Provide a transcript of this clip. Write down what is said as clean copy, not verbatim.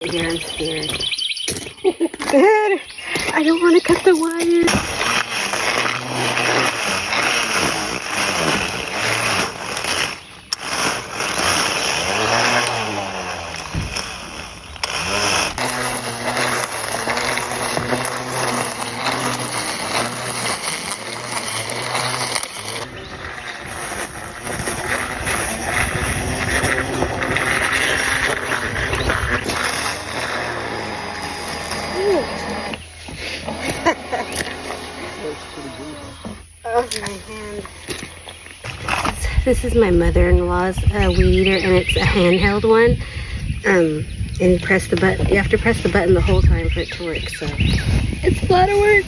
Here, I'm scared. Dad, I don't want to cut the wire. Oh, my hand. This is my mother-in-law's weed eater, and it's a handheld one. And you press the button. You have to press the button the whole time for it to work. So it's a lot of work.